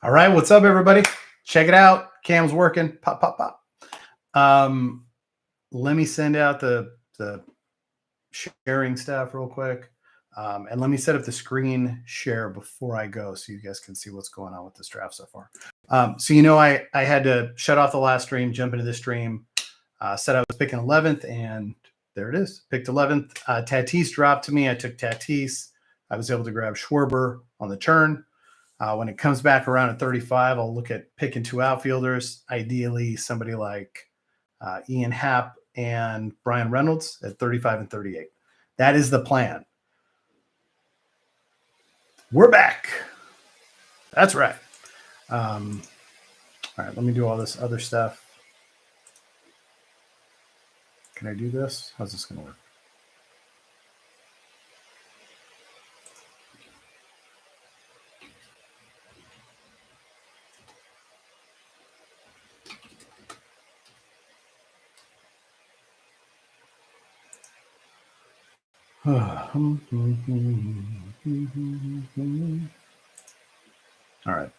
All right, what's up, everybody? Check it out. Cam's working. Pop, pop, pop. Let me send out the sharing stuff real quick. And let me set up the screen share before I go so you guys can see what's going on with this draft so far. I had to shut off the last stream, jump into this stream, said I was picking 11th, and there it is. Picked 11th. Tatis dropped to me. I took Tatis. I was able to grab Schwarber on the turn. When it comes back around at 35, I'll look at picking two outfielders, ideally somebody like Ian Happ and Brian Reynolds at 35 and 38. That is the plan. We're back. That's right. All right, let me do all this other stuff. Can I do this? How's this going to work? All right.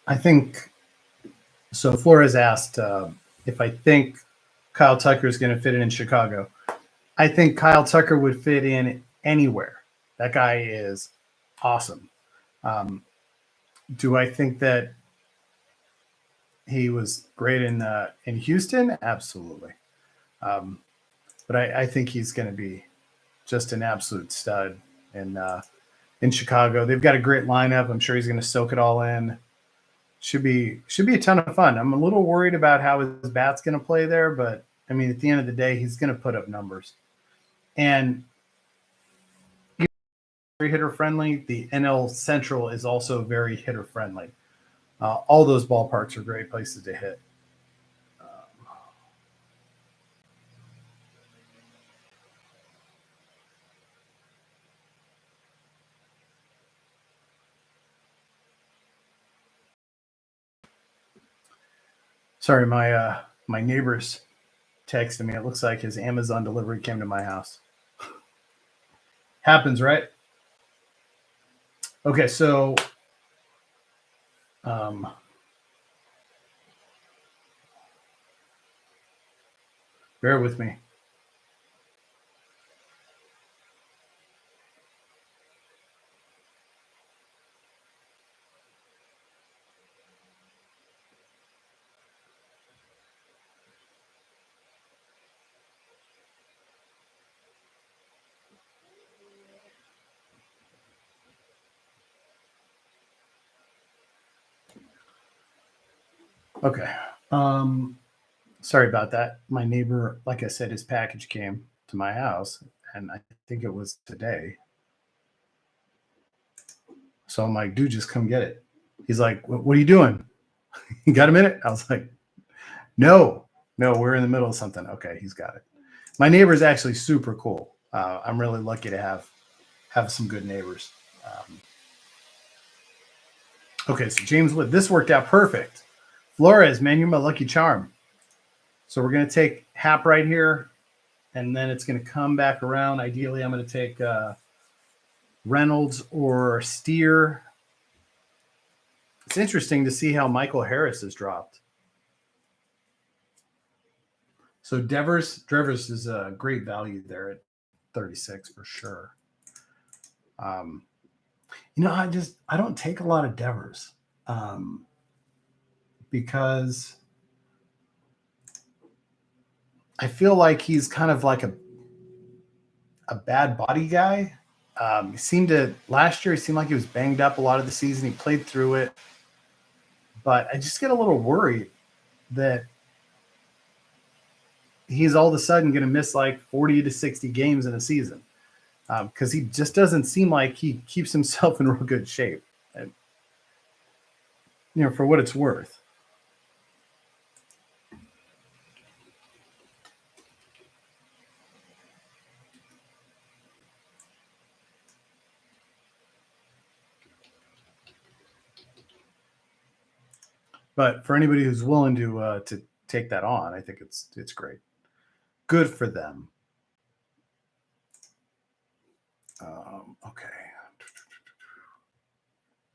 I think so. Flores asked if I think Kyle Tucker is going to fit in Chicago. I think Kyle Tucker would fit in anywhere. That guy is awesome. Do I think that he was great in Houston? Absolutely. But I think he's going to be just an absolute stud in Chicago. They've got a great lineup. I'm sure he's going to soak it all in. Should be a ton of fun. I'm a little worried about how his bat's going to play there, but I mean, at the end of the day, he's going to put up numbers. And very hitter friendly. The NL Central is also very hitter friendly. All those ballparks are great places to hit. Sorry, my neighbor's texted me. It looks like his Amazon delivery came to my house. Happens, right? Okay, so bear with me. Okay. Sorry about that. My neighbor, like I said, his package came to my house, and I think it was today. So I'm like, dude, just come get it. He's like, what are you doing? You got a minute? I was like, no, we're in the middle of something. Okay, he's got it. My neighbor is actually super cool. I'm really lucky to have some good neighbors. Okay, so James Wood, this worked out perfect. Flores, man, you're my lucky charm. So we're going to take Hap right here, and then it's going to come back around. Ideally, I'm going to take Reynolds or Steer. It's interesting to see how Michael Harris has dropped. So Devers is a great value there at 36 for sure. I don't take a lot of Devers because I feel like he's kind of like a bad body guy. Last year, he seemed like he was banged up a lot of the season. He played through it. But I just get a little worried that he's all of a sudden going to miss like 40 to 60 games in a season because he just doesn't seem like he keeps himself in real good shape. And, for what it's worth. But for anybody who's willing to take that on, I think it's great. Good for them. Okay.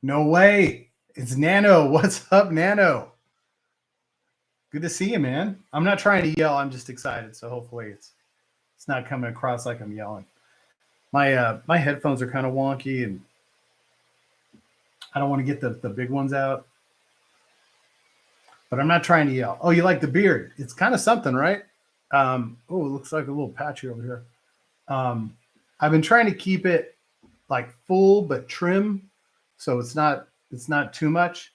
No way. It's Nano. What's up, Nano? Good to see you, man. I'm not trying to yell. I'm just excited. So hopefully it's not coming across like I'm yelling. My headphones are kind of wonky, and I don't want to get the big ones out. But I'm not trying to yell. Oh, you like the beard? It's kind of something, right? Oh, it looks like a little patchy over here. I've been trying to keep it like full but trim, so it's not too much.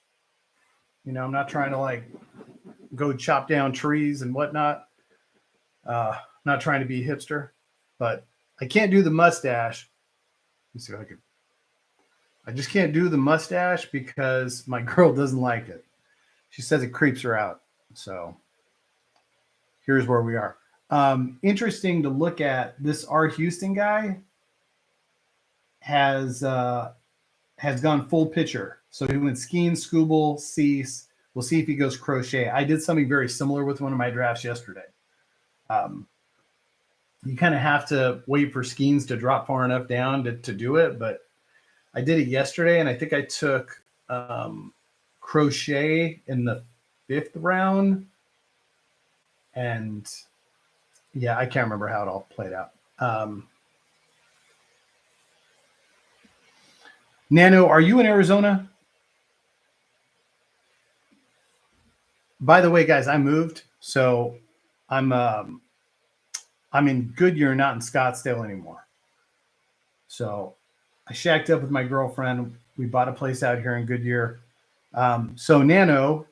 You know, I'm not trying to like go chop down trees and whatnot. Not trying to be a hipster, but I can't do the mustache. Let me see if I can. I just can't do the mustache because my girl doesn't like it. She says it creeps her out. So here's where we are. Interesting to look at. This R. Houston guy has gone full pitcher. So he went skiing, Scooble, Cease. We'll see if he goes crochet. I did something very similar with one of my drafts yesterday. You kind of have to wait for Skeens to drop far enough down to do it, but I did it yesterday, and I think I took crochet in the 5th round, and yeah, I can't remember how it all played out. Nano, are you in Arizona? By the way, guys, I moved, so I'm in Goodyear, not in Scottsdale anymore. So I shacked up with my girlfriend. We bought a place out here in Goodyear. So Nano,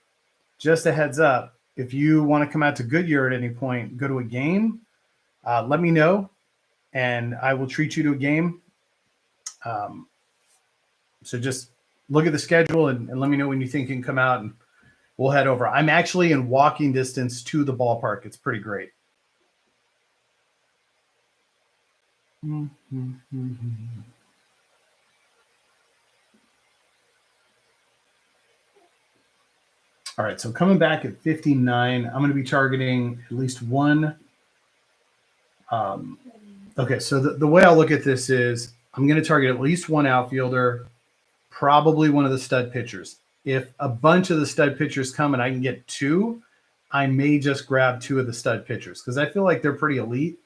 just a heads up, if you want to come out to Goodyear at any point, go to a game, let me know, and I will treat you to a game. So just look at the schedule and let me know when you think you can come out, and we'll head over. I'm actually in walking distance to the ballpark. It's pretty great. All right, so coming back at 59, I'm going to be targeting at least one. Okay, so the way I'll look at this is I'm going to target at least one outfielder, probably one of the stud pitchers. If a bunch of the stud pitchers come and I can get two, I may just grab two of the stud pitchers because I feel like they're pretty elite.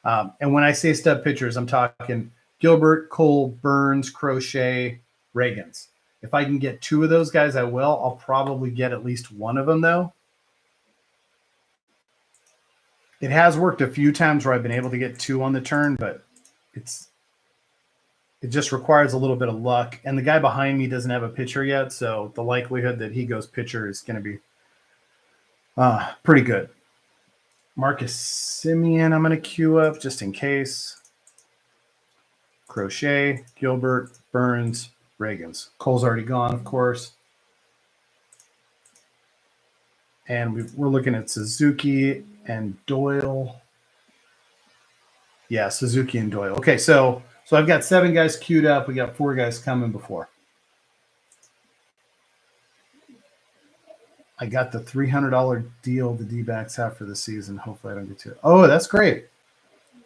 And when I say stud pitchers, I'm talking Gilbert, Cole, Burns, Crochet, Reagans. If I can get two of those guys, I will. I'll probably get at least one of them, though. It has worked a few times where I've been able to get two on the turn, but it just requires a little bit of luck. And the guy behind me doesn't have a pitcher yet, so the likelihood that he goes pitcher is going to be pretty good. Marcus Simeon, I'm going to queue up just in case. Crochet, Gilbert, Burns, Reagans. Cole's already gone, of course. And we're looking at Suzuki and Doyle. Yeah, Suzuki and Doyle. Okay, so I've got 7 guys queued up. We got 4 guys coming before. I got the $300 deal the D-backs have for the season. Hopefully I don't get to it. Oh, that's great.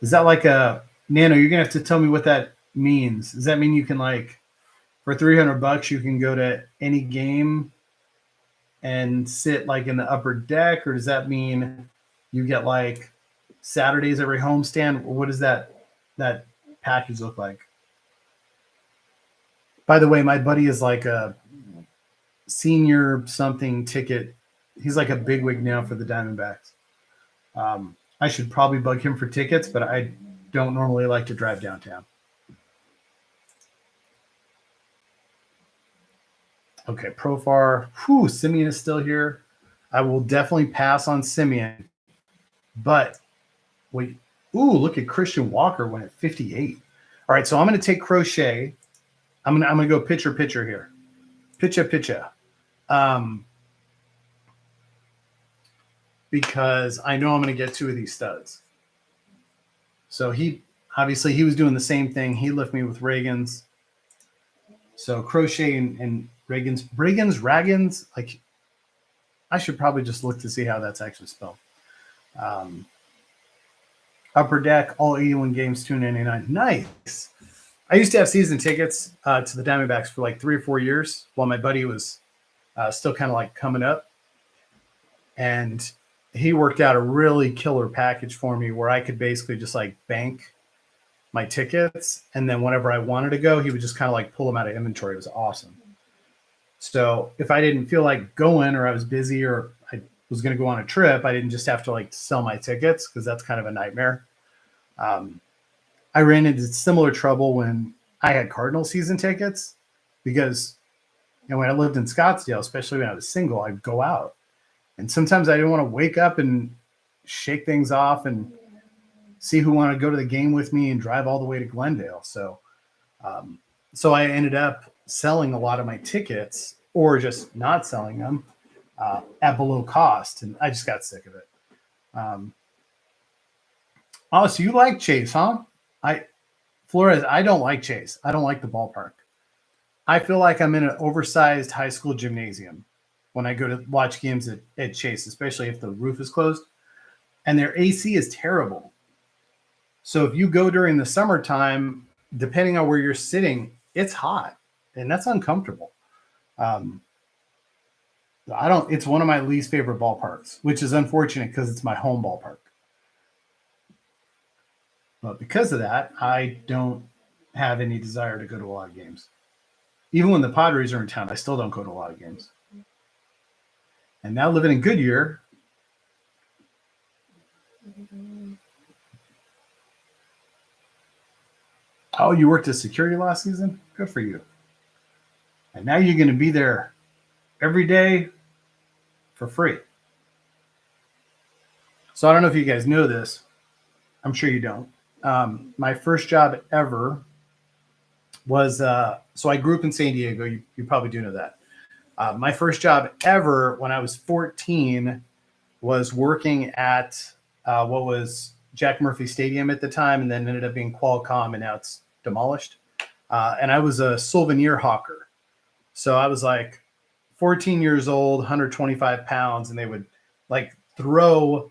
Is that like a Nano? You're gonna have to tell me what that means. Does that mean you can, like, for $300 you can go to any game and sit like in the upper deck, or does that mean you get like Saturdays every homestand? What does that package look like? By the way, my buddy is like a senior something ticket. He's like a bigwig now for the Diamondbacks. I should probably bug him for tickets, but I don't normally like to drive downtown. Okay, Profar. Whew, Simeon is still here. I will definitely pass on Simeon. But wait. Ooh, look at Christian Walker went at 58. All right, so I'm going to take Crochet. I'm going to go pitcher here. Pitcher. Because I know I'm going to get 2 of these studs. So he was doing the same thing. He left me with Reagans. So Crochet and Reagans, like I should probably just look to see how that's actually spelled. Upper Deck, all 81 games, $2.99. Nice. I used to have season tickets to the Diamondbacks for like 3 or 4 years while my buddy was still kind of like coming up. And he worked out a really killer package for me where I could basically just like bank my tickets. And then whenever I wanted to go, he would just kind of like pull them out of inventory. It was awesome. So if I didn't feel like going or I was busy or I was going to go on a trip, I didn't just have to like sell my tickets because that's kind of a nightmare. I ran into similar trouble when I had Cardinal season tickets because, you know, when I lived in Scottsdale, especially when I was single, I'd go out. And sometimes I didn't want to wake up and shake things off and see who wanted to go to the game with me and drive all the way to Glendale. So I ended up selling a lot of my tickets or just not selling them at below cost. And I just got sick of it. Oh, so you like Chase, huh? Flores, I don't like Chase. I don't like the ballpark. I feel like I'm in an oversized high school gymnasium when I go to watch games at Chase, especially if the roof is closed. And their AC is terrible. So if you go during the summertime, depending on where you're sitting, it's hot. And that's uncomfortable. It's one of my least favorite ballparks, which is unfortunate because it's my home ballpark. But because of that, I don't have any desire to go to a lot of games. Even when the Padres are in town, I still don't go to a lot of games. And now living in Goodyear, oh, you worked as security last season? Good for you. And now you're going to be there every day for free. So I don't know if you guys know this. I'm sure you don't. My first job ever was, so I grew up in San Diego. You probably do know that. My first job ever when I was 14 was working at what was Jack Murphy Stadium at the time, and then ended up being Qualcomm, and now it's demolished. And I was a souvenir hawker. So I was like 14 years old, 125 pounds, and they would like throw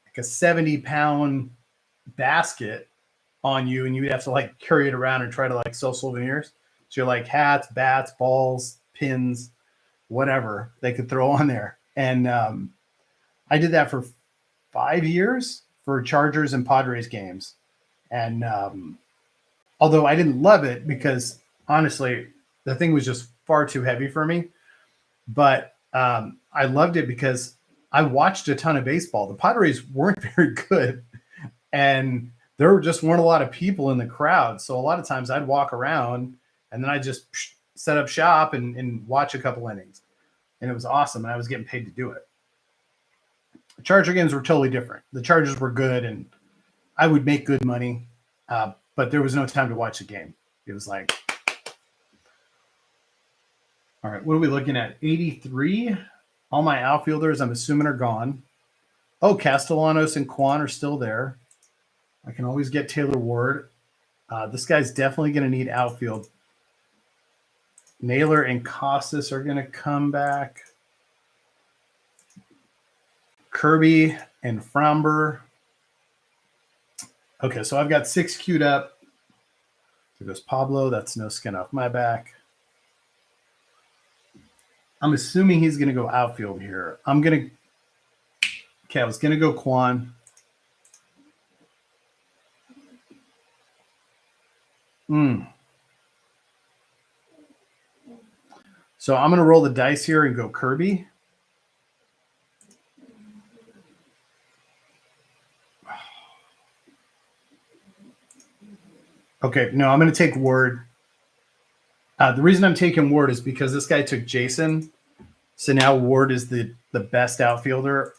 like a 70-pound basket on you, and you would have to like carry it around and try to like sell souvenirs. So you're like hats, bats, balls, pins, whatever they could throw on there. And I did that for 5 years for Chargers and Padres games. And although I didn't love it because honestly, the thing was just far too heavy for me. But I loved it because I watched a ton of baseball. The Padres weren't very good. And there just weren't a lot of people in the crowd. So a lot of times I'd walk around and then I just set up shop and watch a couple innings. And it was awesome. And I was getting paid to do it. Charger games were totally different. The Chargers were good and I would make good money. But there was no time to watch the game. It was like, all right, what are we looking at? 83. All my outfielders, I'm assuming, are gone. Oh, Castellanos and Kwan are still there. I can always get Taylor Ward. This guy's definitely going to need outfield. Naylor and Costas are going to come back. Kirby and Framber. Okay, so I've got 6 queued up. There goes Pablo. That's no skin off my back. I'm assuming he's going to go outfield here. I was going to go Kwan. So I'm going to roll the dice here and go Kirby. Okay, no, I'm going to take Ward. The reason I'm taking Ward is because this guy took Jason. So now Ward is the best outfielder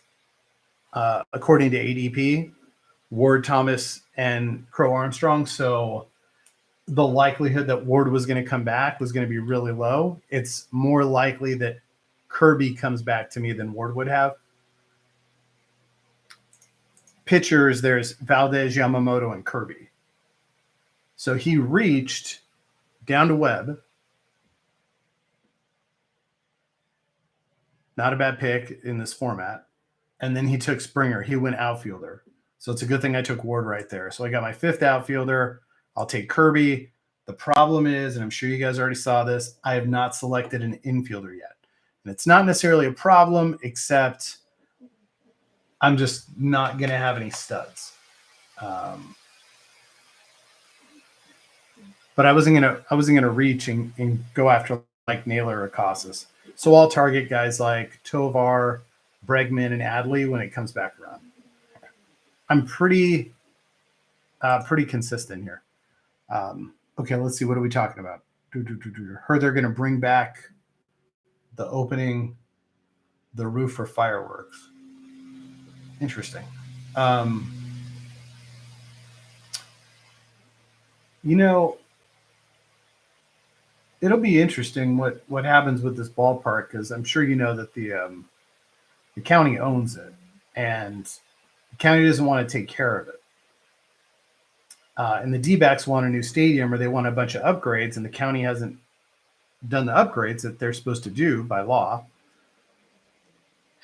according to ADP. Ward, Thomas, and Crow Armstrong. So the likelihood that Ward was going to come back was going to be really low. It's more likely that Kirby comes back to me than Ward would have. Pitchers, there's Valdez, Yamamoto, and Kirby. So he reached down to Webb. Not a bad pick in this format. And then he took Springer. He went outfielder. So it's a good thing I took Ward right there. So I got my 5th outfielder. I'll take Kirby. The problem is, and I'm sure you guys already saw this, I have not selected an infielder yet. And it's not necessarily a problem, except I'm just not going to have any studs. But I wasn't gonna reach and go after like Naylor or Casas. So I'll target guys like Tovar, Bregman, and Adley when it comes back around. I'm pretty consistent here. Okay, let's see. What are we talking about? Heard they're going to bring back the opening, the roof for fireworks. Interesting. You know, it'll be interesting what happens with this ballpark, because I'm sure you know that the county owns it, and the county doesn't want to take care of it. And the D-backs want a new stadium, or they want a bunch of upgrades, and the county hasn't done the upgrades that they're supposed to do by law.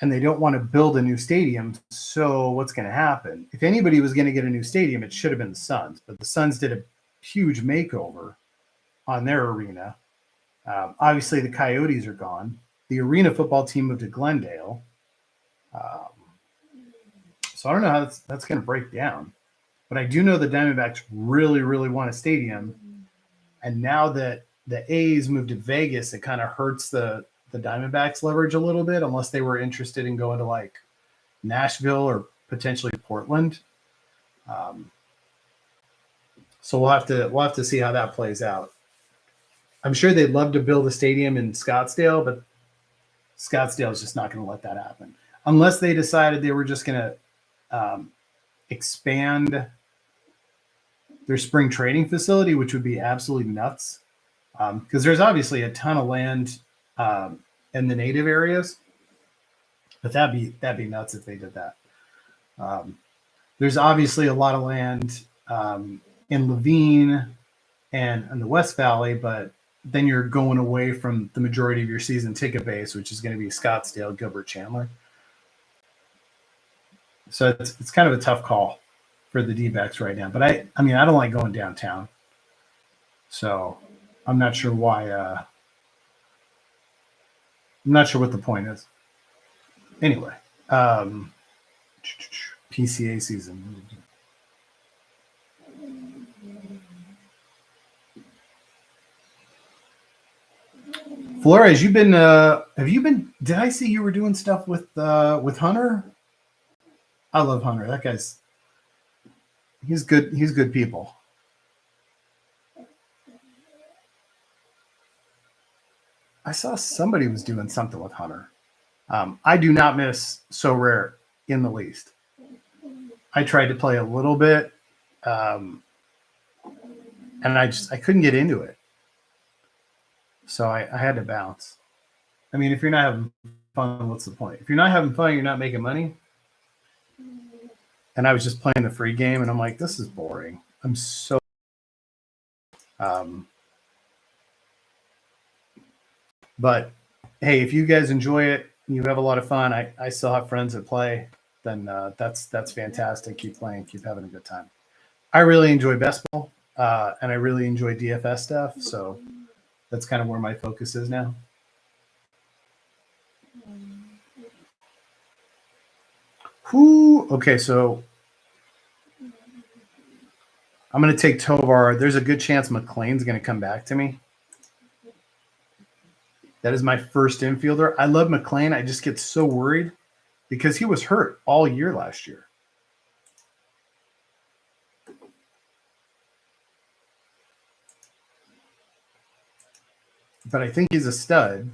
And they don't want to build a new stadium. So what's going to happen? If anybody was going to get a new stadium, it should have been the Suns. But the Suns did a huge makeover on their arena. Obviously, the Coyotes are gone. The arena football team moved to Glendale. So I don't know how that's going to break down. But I do know the Diamondbacks really, really want a stadium. And now that the A's moved to Vegas, it kind of hurts the Diamondbacks' leverage a little bit, unless they were interested in going to like Nashville or potentially Portland. So we'll have to see how that plays out. I'm sure they'd love to build a stadium in Scottsdale, but Scottsdale is just not going to let that happen unless they decided they were just going to expand their spring training facility, which would be absolutely nuts. Because there's obviously a ton of land in the native areas, but that'd be nuts if they did that. There's obviously a lot of land in Levine and in the West Valley, but then you're going away from the majority of your season ticket base, which is going to be Scottsdale, Gilbert, Chandler. So it's kind of a tough call for the D-backs right now. But I mean, I don't like going downtown, so I'm not sure why. I'm not sure what the point is. Anyway, PCA season. Flores, have you been? Did I see you were doing stuff with Hunter? I love Hunter. That guy's he's good. He's good people. I saw somebody was doing something with Hunter. I do not miss So Rare in the least. I tried to play a little bit, and I couldn't get into it. So I had to bounce. I mean, if you're not having fun, what's the point? If you're not having fun, you're not making money. And I was just playing the free game, and I'm like, this is boring. I'm so but hey, if you guys enjoy it, you have a lot of fun. I still have friends that play. Then that's fantastic. Keep playing. Keep having a good time. I really enjoy best ball, and I really enjoy DFS stuff. So that's kind of where my focus is now. Okay, so I'm going to take Tovar. There's a good chance McLean's going to come back to me. That is my first infielder. I love McLean. I just get so worried because he was hurt all year last year. But I think he's a stud.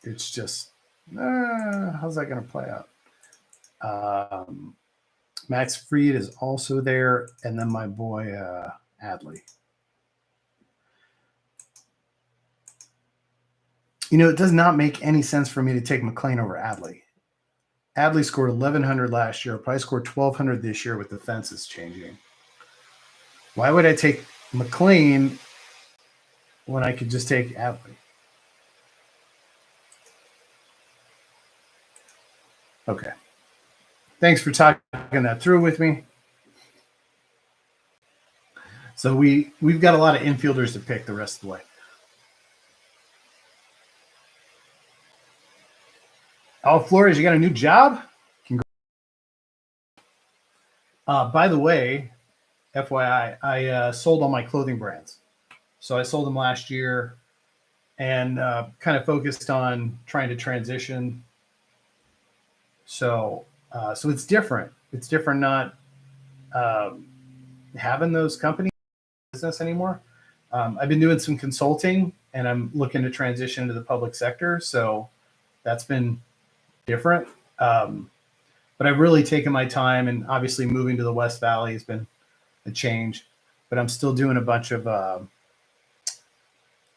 It's just, how's that going to play out? Max Fried is also there. And then my boy, Adley. You know, it does not make any sense for me to take McLean over Adley. Adley scored 1,100 last year. Probably scored 1,200 this year with the fences changing. Why would I take McLean when I could just take Adley? Okay. Thanks for talking that through with me. So we've got a lot of infielders to pick the rest of the way. Oh, Flores, you got a new job? By the way, FYI, I sold all my clothing brands. So I sold them last year and kind of focused on trying to transition. So it's different. It's different not having those companies business anymore. I've been doing some consulting and I'm looking to transition into the public sector. So that's been different. But I've really taken my time, and obviously moving to the West Valley has been a change, but I'm still doing a bunch of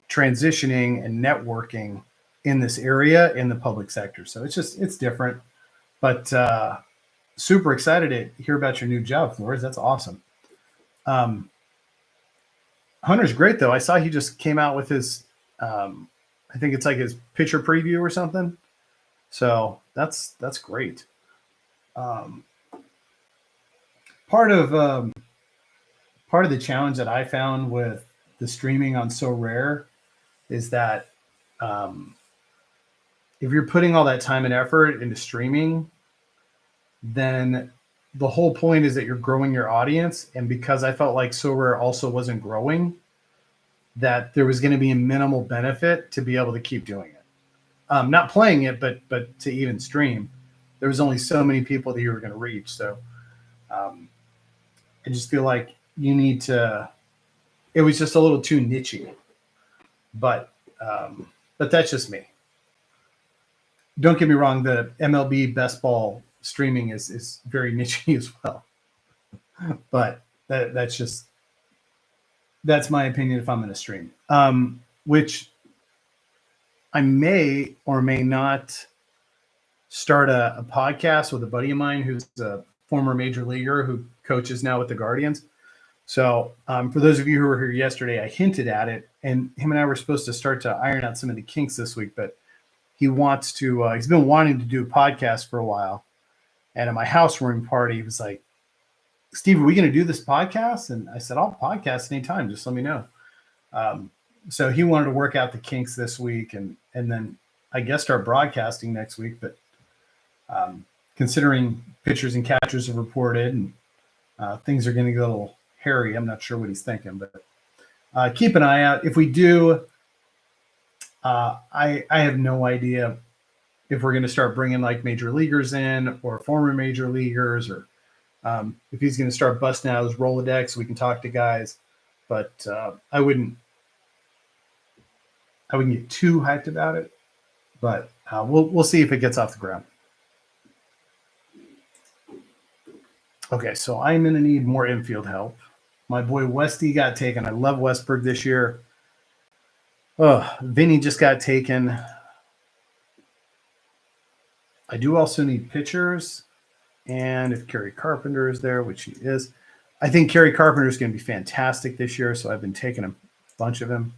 transitioning and networking in this area in the public sector. So it's different, but super excited to hear about your new job, Flores. That's awesome. Hunter's great though. I saw he just came out with his, I think it's like his pitcher preview or something. So that's great. Part of the challenge that I found with the streaming on So Rare is that if you're putting all that time and effort into streaming, then the whole point is that you're growing your audience. And because I felt like So Rare also wasn't growing, that there was going to be a minimal benefit to be able to keep doing it. Not playing it, but to even stream. There was only so many people that you were going to reach. So I just feel like you need to, it was just a little too nichey, but that's just me. Don't get me wrong. The MLB best ball streaming is very nichey as well, but that's my opinion if I'm going to stream, which I may or may not start a podcast with a buddy of mine who's a former major leaguer who coaches now with the Guardians. So for those of you who were here yesterday, I hinted at it, and him and I were supposed to start to iron out some of the kinks this week, but he wants to, he's been wanting to do a podcast for a while. And at my housewarming party, he was like, Steve, are we going to do this podcast? And I said, I'll podcast anytime. Just let me know. So he wanted to work out the kinks this week and then I guess start broadcasting next week. But considering pitchers and catchers have reported and things are going to get a little hairy, I'm not sure what he's thinking. But keep an eye out. If we do, I have no idea if we're going to start bringing like major leaguers in or former major leaguers, or if he's going to start busting out his Rolodex, we can talk to guys. But I wouldn't get too hyped about it. But we'll see if it gets off the ground. Okay, so I'm going to need more infield help. My boy Westy got taken. I love Westberg this year. Oh, Vinny just got taken. I do also need pitchers. And if Kerry Carpenter is there, which he is, I think Kerry Carpenter is going to be fantastic this year. So I've been taking a bunch of him.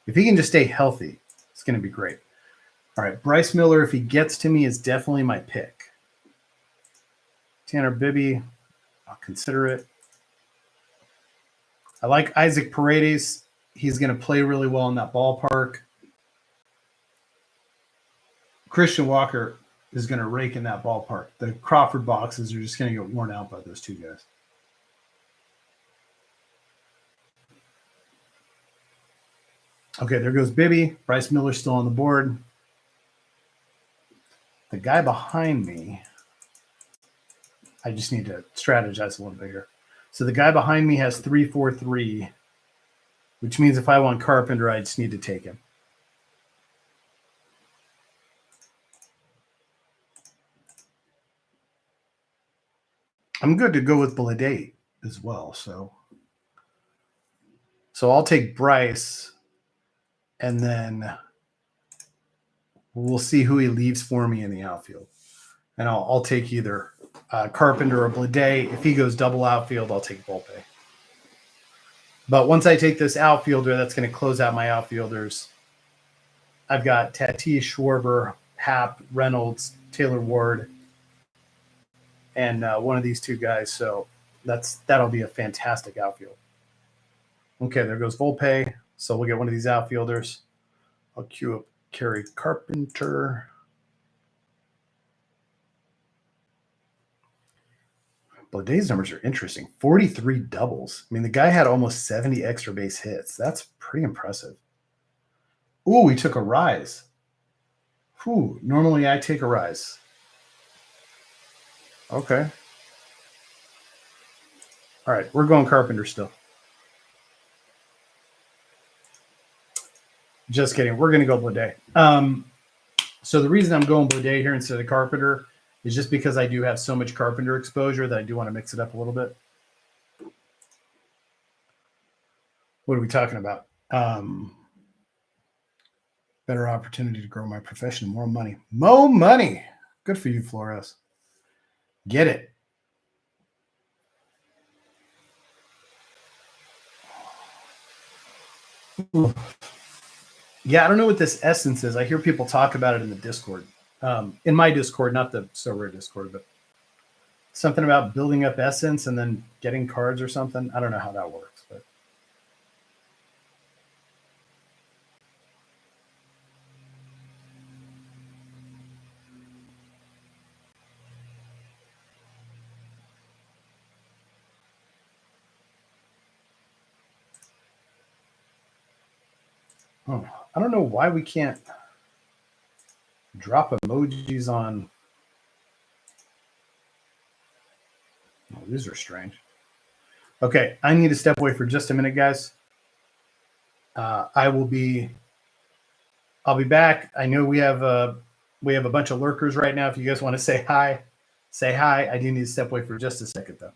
If he can just stay healthy, it's going to be great. All right, Bryce Miller, if he gets to me, is definitely my pick. Tanner Bibby, I'll consider it. I like Isaac Paredes. He's going to play really well in that ballpark. Christian Walker is going to rake in that ballpark. The Crawford boxes are just going to get worn out by those two guys. Okay, there goes Bibby. Bryce Miller still on the board. The guy behind me, I just need to strategize a little bit here. So the guy behind me has 3-4-3, which means if I want Carpenter, I just need to take him. I'm good to go with Blade as well. So I'll take Bryce, and then we'll see who he leaves for me in the outfield. And I'll take either Carpenter or Blade. If he goes double outfield, I'll take Volpe. But once I take this outfielder, that's going to close out my outfielders. I've got Tatis, Schwarber, Happ, Reynolds, Taylor Ward, and one of these two guys. So that'll be a fantastic outfield. Okay, there goes Volpe. So we'll get one of these outfielders. I'll queue up Kerry Carpenter. Bladay's numbers are interesting. 43 doubles. I mean, the guy had almost 70 extra base hits. That's pretty impressive. Ooh, he took a rise. Whew, normally I take a rise. Okay. All right, we're going Carpenter still. Just kidding. We're going to go Bladay. So the reason I'm going Bladay here instead of Carpenter is just because I do have so much Carpenter exposure that I do want to mix it up a little bit. What are we talking about? Better opportunity to grow my profession. More money. More money. Good for you, Flores. Get it. Ooh. Yeah, I don't know what this essence is. I hear people talk about it in the Discord. In my Discord, not the So Rare Discord, but something about building up essence and then getting cards or something. I don't know how that works, but I don't know why we can't drop emojis on. Oh, these are strange. Okay, I need to step away for just a minute, guys. I'll be back. I know we have a bunch of lurkers right now. If you guys want to say hi, say hi. I do need to step away for just a second, though.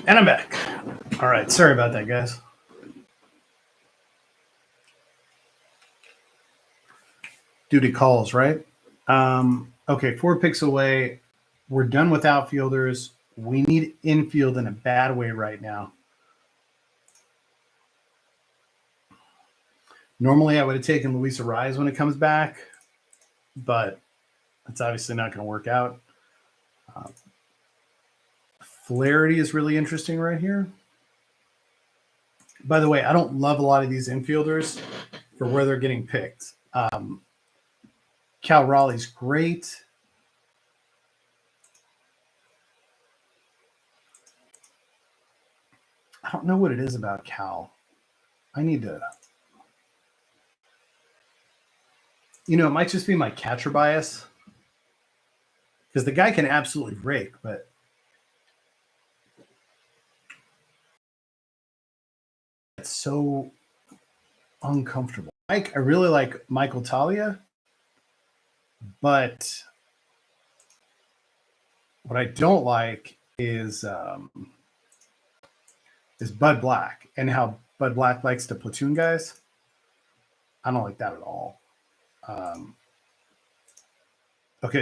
And I'm back. All right, sorry about that, guys. Duty calls, right? Okay, 4 picks away. We're done with outfielders. We need infield in a bad way right now. Normally, I would have taken Luis Arraez when it comes back, but it's obviously not going to work out. Flaherty is really interesting right here. By the way, I don't love a lot of these infielders for where they're getting picked. Cal Raleigh's great. I don't know what it is about Cal. I need to... You know, it might just be my catcher bias. Because the guy can absolutely rake, but... It's so uncomfortable. I really like Michael Talia, but what I don't like is Bud Black, and how Bud Black likes to platoon guys. I don't like that at all. Okay,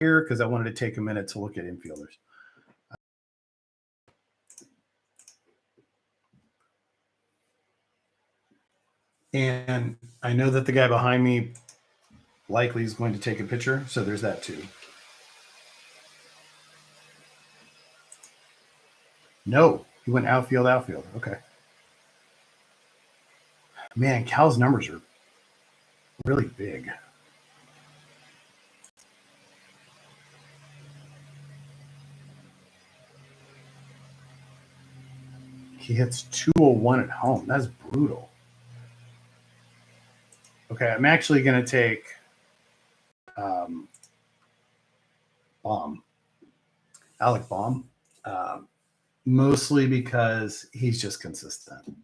here because I wanted to take a minute to look at infielders. And I know that the guy behind me likely is going to take a picture, so there's that too. No, he went outfield. Okay. Man, Cal's numbers are really big. He hits 201 at home. That's brutal. Okay, I'm actually going to take Alec Baum, mostly because he's just consistent.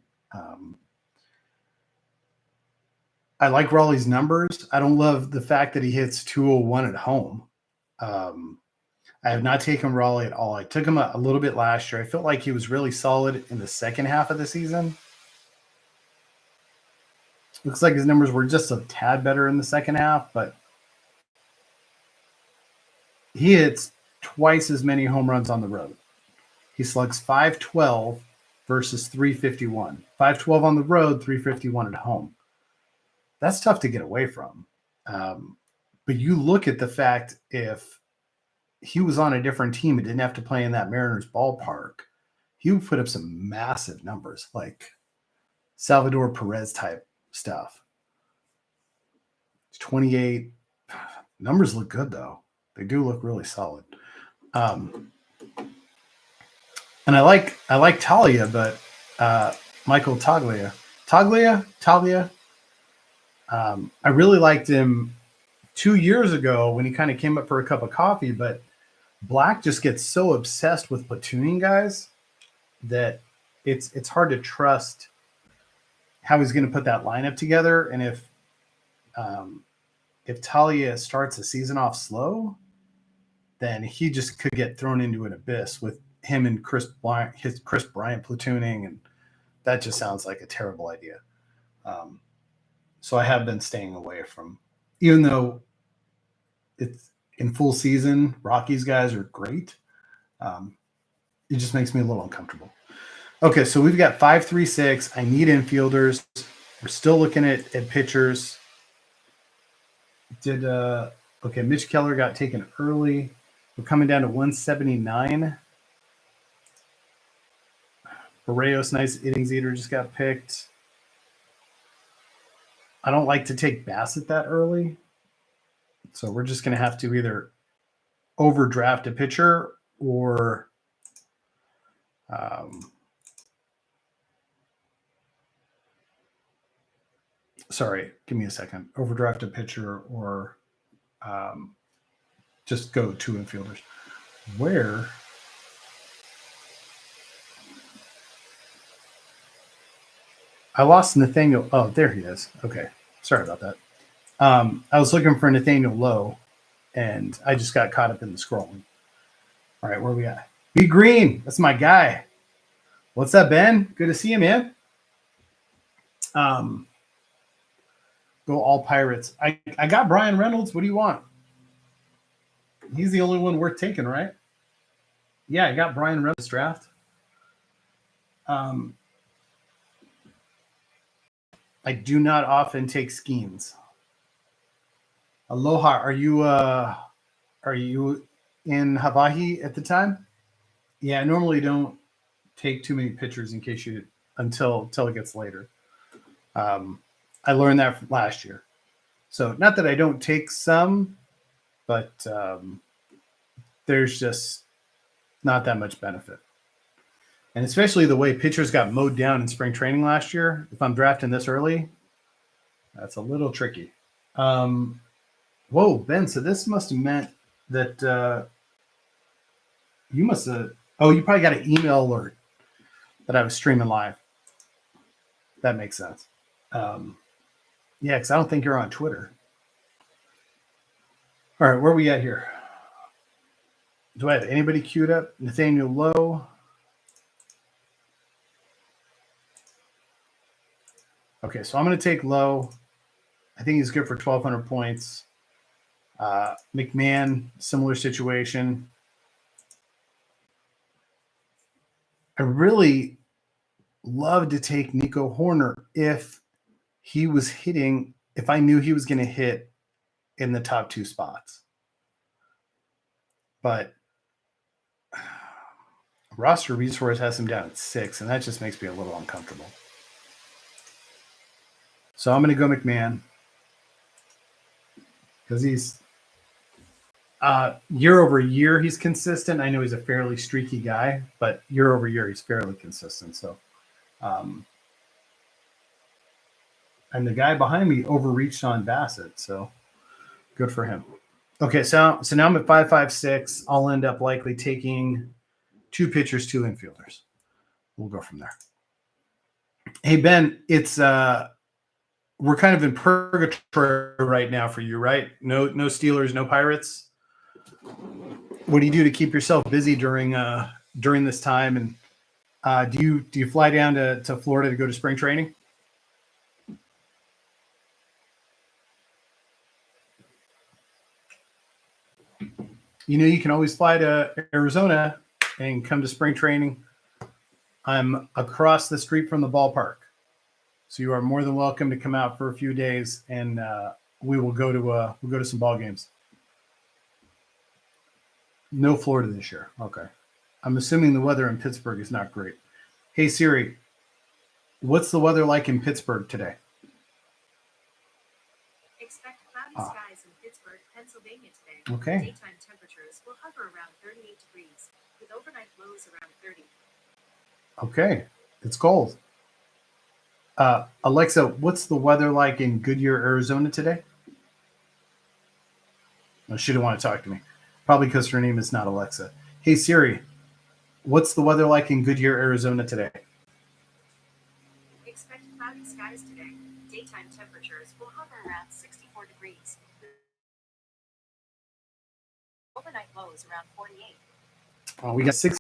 I like Raleigh's numbers. I don't love the fact that he hits 201 at home. I have not taken Raleigh at all. I took him a little bit last year. I felt like he was really solid in the second half of the season. Looks like his numbers were just a tad better in the second half, but he hits twice as many home runs on the road. He slugs 512 versus 351. 512 on the road, 351 at home. That's tough to get away from. But you look at the fact if he was on a different team and didn't have to play in that Mariners ballpark, he would put up some massive numbers, like Salvador Perez type stuff. 28. Numbers look good, though. They do look really solid. And I like Talia, but Michael Talia. I really liked him 2 years ago when he kind of came up for a cup of coffee, but Black just gets so obsessed with platooning guys that it's hard to trust how he's going to put that lineup together. And if Talia starts the season off slow, then he just could get thrown into an abyss with him and Chris Bryant platooning, and that just sounds like a terrible idea. So I have been staying away from, even though it's in full season, Rockies guys are great. It just makes me a little uncomfortable. Okay, so we've got 5-3-6. I need infielders. We're still looking at pitchers. Okay, Mitch Keller got taken early. We're coming down to 179. Barrios, nice innings eater, just got picked. I don't like to take Bassett that early. So we're just going to have to either overdraft a pitcher or sorry, give me a second. Overdraft a pitcher or just go 2 infielders. Where? I lost Nathaniel. Oh, there he is. Okay. Sorry about that. I was looking for Nathaniel Lowe, and I just got caught up in the scrolling. All right, where are we at? B Green. That's my guy. What's up, Ben? Good to see you, man. Go all Pirates. I got Brian Reynolds. What do you want? He's the only one worth taking, right? Yeah, I got Brian Reynolds draft. I do not often take Skeens. Aloha, are you in Hawaii at the time? Yeah, I normally don't take too many pictures in case you until it gets later. I learned that from last year. So not that I don't take some, but there's just not that much benefit. And especially the way pitchers got mowed down in spring training last year. If I'm drafting this early, that's a little tricky. Whoa, Ben, so this must have meant that you must have, you probably got an email alert that I was streaming live. That makes sense. Yeah, because I don't think you're on Twitter. All right, where are we at here? Do I have anybody queued up? Nathaniel Lowe. Okay, so I'm going to take Lowe. I think he's good for 1,200 points. McMahon, similar situation. I really love to take Nico Horner if he was hitting, if I knew he was going to hit in the top 2 spots. But roster resource has him down at 6, and that just makes me a little uncomfortable. So I'm going to go McMahon because he's year over year he's consistent. I know he's a fairly streaky guy, but year over year he's fairly consistent. So, and the guy behind me overreached on Bassett, so good for him. Okay, so now I'm at 5.56. I'll end up likely taking 2 pitchers, 2 infielders. We'll go from there. Hey Ben, it's we're kind of in purgatory right now for you, right? No Steelers, no Pirates. What do you do to keep yourself busy during this time? And do you fly down to Florida to go to spring training? You know, you can always fly to Arizona and come to spring training. I'm across the street from the ballpark, so you are more than welcome to come out for a few days, and we will go to some ball games. No Florida this year. Okay. I'm assuming the weather in Pittsburgh is not great. Hey Siri, what's the weather like in Pittsburgh today? Expect cloudy skies in Pittsburgh, Pennsylvania today. Okay. Daytime temperatures will hover around 38 degrees, with overnight lows around 30. Okay. It's cold. Alexa, what's the weather like in Goodyear, Arizona today? No, she didn't want to talk to me. Probably because her name is not Alexa. Hey Siri, what's the weather like in Goodyear, Arizona today? Expect cloudy skies today. Daytime temperatures will hover around 64 degrees. Overnight lows around 48. We got 6